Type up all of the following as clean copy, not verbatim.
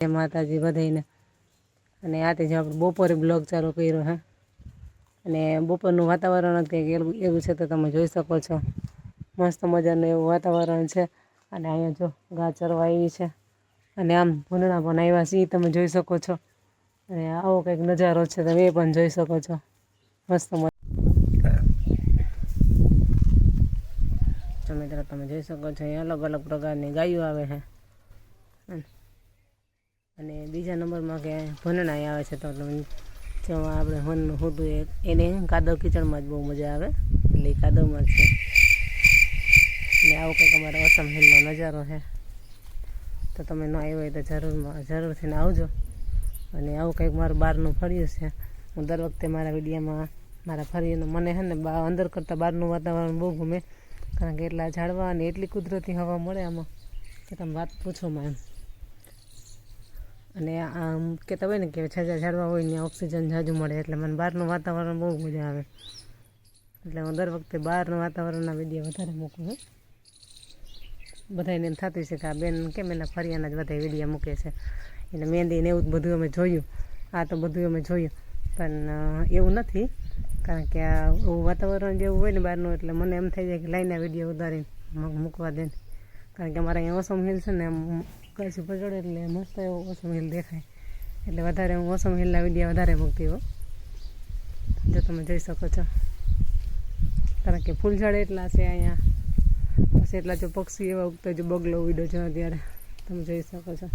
જય માતાજી બધાઈને. અને આતે જ આપણે બપોરે બ્લોગ ચાલુ કર્યો હે અને બપોરનું વાતાવરણ કંઈક એવું છે તો તમે જોઈ શકો છો. મસ્ત મજાનું એવું વાતાવરણ છે અને અહીંયા જો ગાય ચરવા આવી છે અને આમ ભૂંડણા પણ આવ્યા છે એ તમે જોઈ શકો છો. અને આવો કંઈક નજારો છે તમે એ પણ જોઈ શકો છો. મસ્ત મિત્રો તમે જોઈ શકો છો અહીં અલગ અલગ પ્રકારની ગાયો આવે છે અને બીજા નંબરમાં કે ભૂંડણા આવે છે તો તમે જો આપણે હોનનું હોતું એને કાદવ કિચડમાં જ બહુ મજા આવે એટલે કાદવમાં જ છે. અને આવો કંઈક અમારો અસમ હિલનો નજારો છે તો તમે ન આવ્યો હોય તો જરૂરથી આવજો. અને આવું કંઈક મારું બહારનું ફર્યું છે. હું દર વખતે મારા વિડીયોમાં મારા ફરીનું મને છે ને અંદર કરતાં બહારનું વાતાવરણ બહુ ગમે, કારણ કે એટલા ઝાડવા અને એટલી કુદરતી હવા મળે આમાં કે તમે વાત પૂછોમાં એમ. અને આમ કહેતા હોય ને કે છાજા ઝાડવા હોય ને ઓક્સિજન ઝાઝું મળે એટલે મને બહારનું વાતાવરણ બહુ મજા આવે. એટલે હું દર વખતે બહારનું વાતાવરણના વિડીયો વધારે મૂકું છું. બધાને એમ થતું છે કે આ બેન કેમ એના ફરિયાના જ બધા વિડીયો મૂકે છે, એટલે મહેંદી ને એવું બધું અમે જોયું. આ તો બધું અમે જોયું પણ એવું નથી, કારણ કે આ વાતાવરણ જેવું હોય ને બહારનું એટલે મને એમ થઈ જાય કે લાઈનના વિડીયો ઉતારીને મૂકવા દે. કારણ કે અમારે અહીંયા ઓસમ હિલ છે ને એમ કચ્છ ઉપર ચડે એટલે મસ્ત એવો ઓસમ હિલ દેખાય, એટલે વધારે હું ઓસમ હિલના વિડીયો વધારે મૂકતી હોઉં. જો તમે જોઈ શકો છો, કારણ કે ફૂલઝાડ એટલા છે અહીંયા, પછી એટલા જો પક્ષી એવા ઉગતા જો બગલો ઉડ્યો છે અત્યારે તમે જોઈ શકો છો.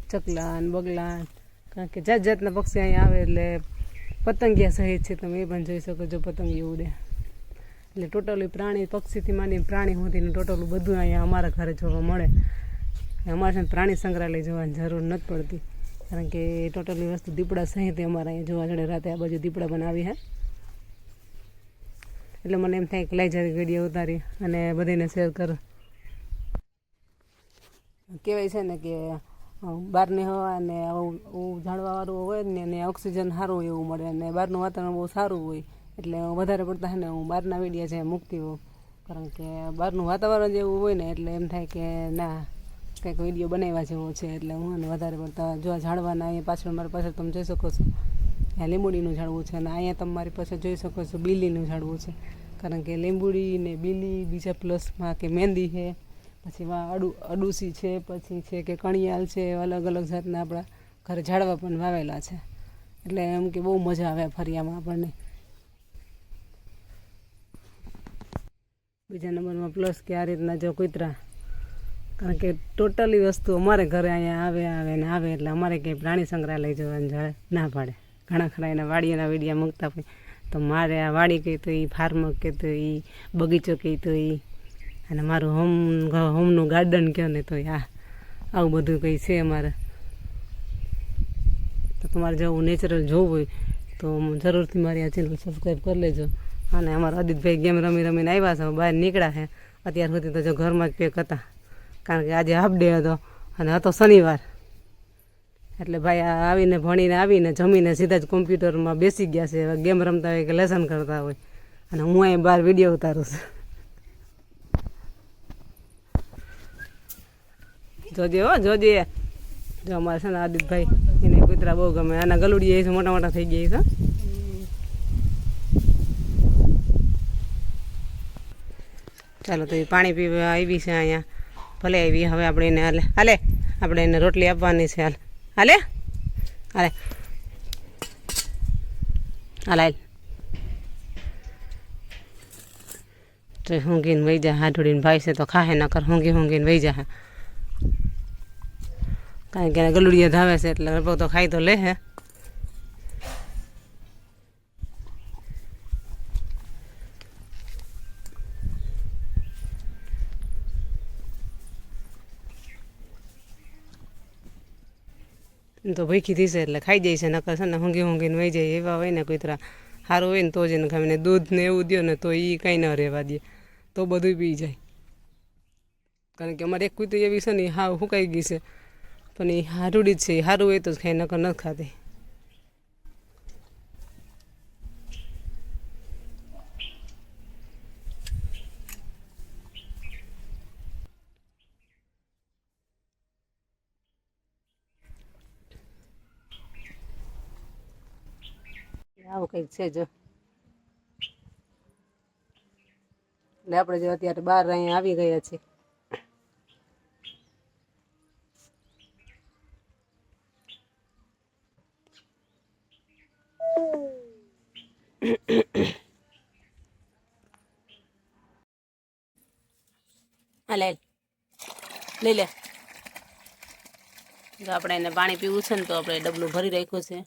ચકલા અને બગલા, કારણ કે જાત જાતના પક્ષી અહીંયા આવે એટલે પતંગિયા સહિત છે તમે એ પણ જોઈ શકો છો. પતંગિયું ઉડે એટલે ટોટલી પ્રાણી પક્ષીથી માંડીને પ્રાણી સુધીને ટોટલું બધું અહીંયા અમારા ઘરે જોવા મળે. અમારે છે ને પ્રાણી સંગ્રહાલય જોવાની જરૂર નથી પડતી, કારણ કે ટોટલી વસ્તુ દીપડા સહિત અમારે અહીંયા જોવા જડે. રાતે આ બાજુ દીપડા પણ આવી હે એટલે મને એમ થાય કે લઈ જરી વિડીયો ઉતારી અને બધાને શેર કરો. કહેવાય છે ને કે બહારની હવા અને ઝાડવાવાળું હોય ને એને ઓક્સિજન સારું એવું મળે અને બહારનું વાતાવરણ બહુ સારું હોય, એટલે વધારે પડતા છે ને હું બહારના વિડીયો છે મૂકતી હોઉં. કારણ કે બહારનું વાતાવરણ જેવું હોય ને એટલે એમ થાય કે ના કંઈક વિડીયો બનાવ્યા જેવો છે, એટલે હું અને વધારે પડતા જો ઝાડવાના અહીંયા પાછળ મારી પાછળ તમે જોઈ શકો છો ત્યાં લીંબુડીનું ઝાડવું છે, અને અહીંયા તમે મારી પાસે જોઈ શકો છો બીલીનું ઝાડવું છે. કારણ કે લીંબુડી ને બીલી બીજા પ્લસમાં કે મહેંદી છે, પછી અડુસી છે, પછી છે કે કણિયાલ છે, અલગ અલગ જાતના આપણા ઘરે ઝાડવા પણ વાવેલા છે. એટલે એમ કે બહુ મજા આવે ફરિયામાં આપણને. બીજા નંબરમાં પ્લસ કે આ રીતના જો કૂતરા, કારણ કે ટોટલી વસ્તુ અમારે ઘરે અહીંયા આવે એટલે અમારે કંઈ પ્રાણી સંગ્રહાલય જોવાની જડે ના પાડે. ઘણા ખરા એના વાડીઓના વિડીયા મૂકતા હોય તો મારે આ વાડી કહી તો એ ફાર્મ કહેતો એ બગીચો કહી તો એ, અને મારું હોમનું ગાર્ડન કહો ને તો આ આવું બધું કંઈ છે અમારે. તો તમારે જો નેચરલ જોવું હોય તો જરૂરથી મારી આ ચેનલ સબસ્ક્રાઈબ કરી લેજો. અને અમારા અદિતભાઈ ગેમ રમીને આવ્યા છે, બહાર નીકળ્યા છે. અત્યાર સુધી તો જો ઘરમાં જ પેક હતા, કારણ કે આજે હાફ ડે હતો અને હતો શનિવાર. એટલે ભાઈ આવીને ભણીને આવીને જમીને સીધા જ કોમ્પ્યુટરમાં બેસી ગયા છે. હવે ગેમ રમતા હોય કે લેસન કરતા હોય, અને હું અહીં બહાર વિડીયો ઉતારું છું. જોજે જોજે. જો અમારે છે ને આદિતભાઈ એને કૂતરા બહુ ગમે. આના ગલુડિયા છે મોટા મોટા થઈ ગયા છે. ચાલો તો એ પાણી પીવા આવી છે અહીંયા, ભલે આવી. હવે આપણે એને હાલે આપણે એને રોટલી આપવાની છે. હાલે હાલે હાલ તો ઊંઘીને વહી જાય. હાથોડીને ભાઈ છે તો ખાહે, નકર ઊંઘીને વહી જાય. કારણ કે એના ગલુડિયા ધાવે છે એટલે લગભગ તો ખાઈ તો લે હે. તો ભૂખી થશે એટલે ખાઈ જાય છે, નકર છે ને ઊંઘીને વહી જાય. એવા હોય ને કૂતરા સારું હોય ને તો જ એને ખાઈને દૂધ ને એવું દો ને તો એ કાંઈ ન રહેવા દે, તો બધું પી જાય. કારણ કે અમારે એક કૂતરી એવી છે ને એ હાવ સુકાઈ ગઈ છે, પણ એ હારૂડી જ છે. એ સારું હોય તો જ ખાઈ, નકર નથી ખાતી. આવું કંઈક છે જો. એટલે આપણે જો અત્યારે બહાર અહીંયા આવી ગયા છીએ. હા લઈ લે. જો આપણે એને પાણી પીવું છે ને તો આપણે ડબલું ભરી રાખ્યું છે.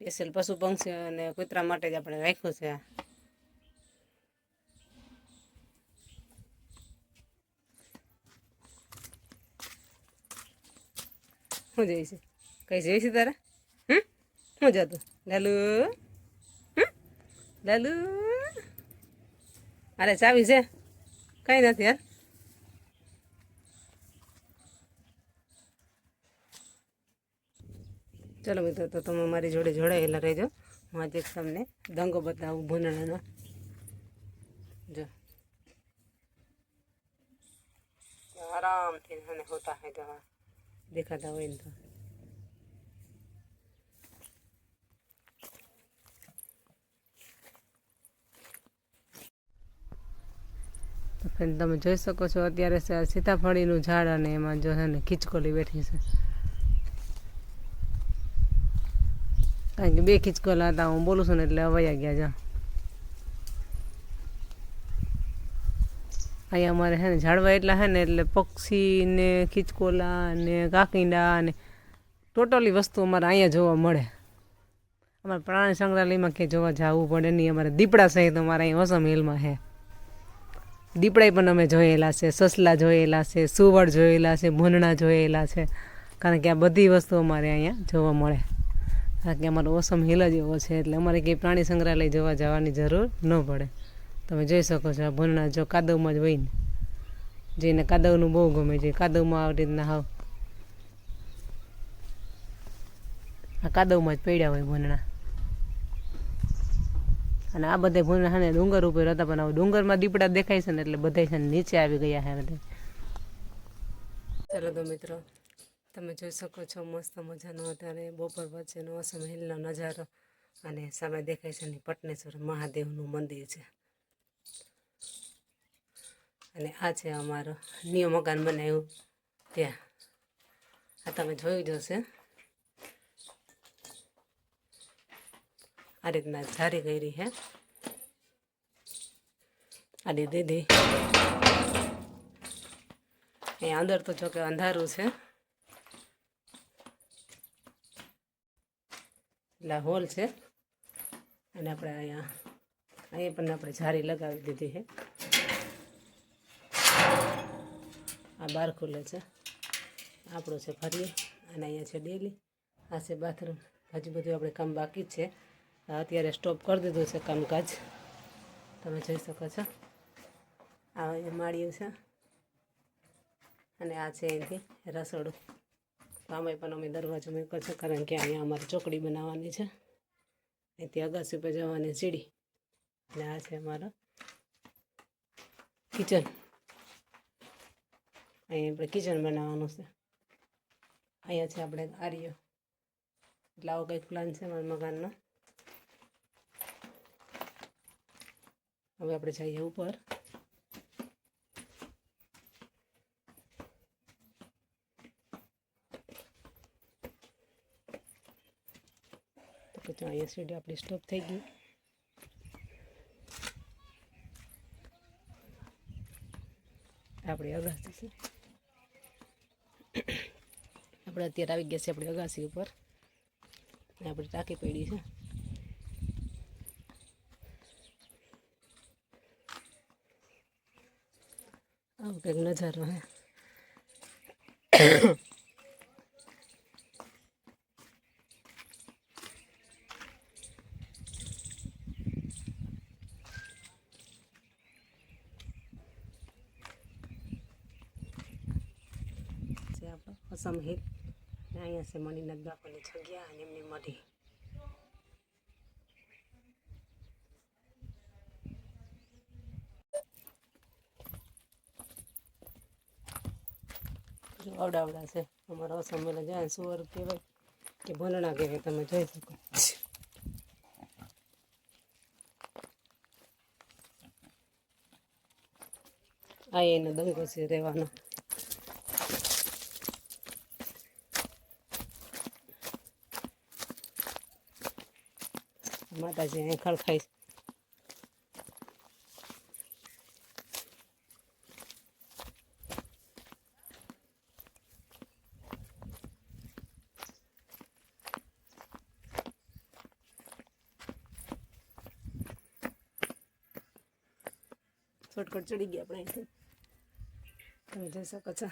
સ્પેશિયલ પશુ પંક્ષી અને કૂતરા માટે જ આપણે રાખ્યું છે. શું જઈ છે? કઈ જઈ છે તારે? શું જતું? લાલુ લાલુ અરે ચાવી છે કઈ નથી યાર. ચલો મિત્રો, તો તમે મારી જોડે જોડાયેલા રહેજો. હું આજે તમને દંગો બતાવું ભૂંડણાનો. જો આરામથી અને હોતા હે તો દેખાતા હોય ને તો ફ્રેન્ડ તમે જોઈ શકો છો અત્યારે સીતાફળીનું ઝાડ અને એમાં જો છે ને ખીચકોલી બેઠી છે. કારણ કે બે ખીચકોલા હતા, હું બોલું છું ને એટલે વયા ગયા જા. અહીંયા અમારે છે ને ઝાડવા એટલા છે ને એટલે પક્ષી ને ખીચકોલા ને કાકીંડા ને ટોટલી વસ્તુ અમારે અહીંયા જોવા મળે. અમારે પ્રાણી સંગ્રહાલયમાં ક્યાંય જોવા જવું પડે નહીં. અમારે દીપડા સહિત અમારે અહીં ઓસમ હિલમાં છે. દીપડાઈ પણ અમે જોયેલા છે, સસલા જોયેલા છે, સુવડ જોયેલા છે, ભૂંડણા જોયેલા છે. કારણ કે આ બધી વસ્તુ અમારે અહીંયા જોવા મળે. કારણ કે અમારો ઓસમ હિલ જ એવો છે એટલે અમારે કંઈ પ્રાણી સંગ્રહાલય જોવા જવાની જરૂર ન પડે. તમે જોઈ શકો છો આ ભૂંડણા જો કાદવમાં જ હોય ને, જેને કાદવનું બહુ ગમે છે. કાદવમાં આવી રીતના હાવ આ કાદવમાં જ પડ્યા હોય ભૂંડણા. અને આ બધા ભૂંડણા છે ને ડુંગર ઉપર હતા, પણ હવે ડુંગરમાં દીપડા દેખાય છે ને એટલે બધા છે ને નીચે આવી ગયા છે બધા. ચાલો તો મિત્રો, તમે જોઈ શકો છો મસ્ત મજાનો અત્યારે બપોર વચ્ચેનો ઓસમ હિલનો નજારો. અને સામે દેખાય છે ને પટનેશ્વર મહાદેવનું મંદિર છે. અને આ છે અમારો ન્યૂ મકાન બનાવ્યું ત્યાં. આ તમે જોયું જ હશે. આ રીતના જારી કરી છે આડી દીધી. અહીંયા અંદર તો જોકે અંધારું છે એટલે હોલ છે. અને આપણે અહીંયા પણ આપણે જારી લગાવી દીધી છે. આ બાર ખુલે છે, આપણું છે ફરીએ. અને અહીંયા છે ડેલી. આ છે બાથરૂમ. હજી બધું આપણે કામ બાકી જ છે. અત્યારે સ્ટોપ કરી દીધું છે કામકાજ. તમે જોઈ શકો છો આ અહીંયા માળિયું છે. અને આ છે અહીંથી રસોડું. તો આમાં પણ અમે દરવાજો મૂક્યો છે કારણ કે અહીંયા અમારે ચોકડી બનાવવાની છે. અહીંથી અગાસી પર જવાની સીડી. અને આ છે અમારો કિચન. અહીંયા આપણે કિચન બનાવવાનું છે. અહીંયા છે આપણે આર્યો. એટલે આવો કંઈક પ્લાન છે મારા મકાનનો. હવે આપણે જઈએ ઉપર. તો અહીંયા સીડી આપણી સ્ટોપ થઈ ગઈ. આપણી અગાસી છે. આપણે અત્યારે આવી ગયા છે આપણી અગાસી ઉપર. આપણી ટાંકી પડી છે. આવું કંઈક નજારો હે. આપણો ઓસમ હિલ. અહીંયા છે મણિનાથ બાપુની જગ્યા અને એમની મઢી. આવડા છે અમારા ઓસમ હિલ. જાય સુવર કહેવાય કે ભૂંડણા કહેવાય, તમે જોઈ શકો. આ એનો દંગો છે રહેવાનો. માતાજી અહીં ખડખાઈ શોર્ટકટ ચડી ગયા આપણે અહીંથી તમે જોઈ શકો છો.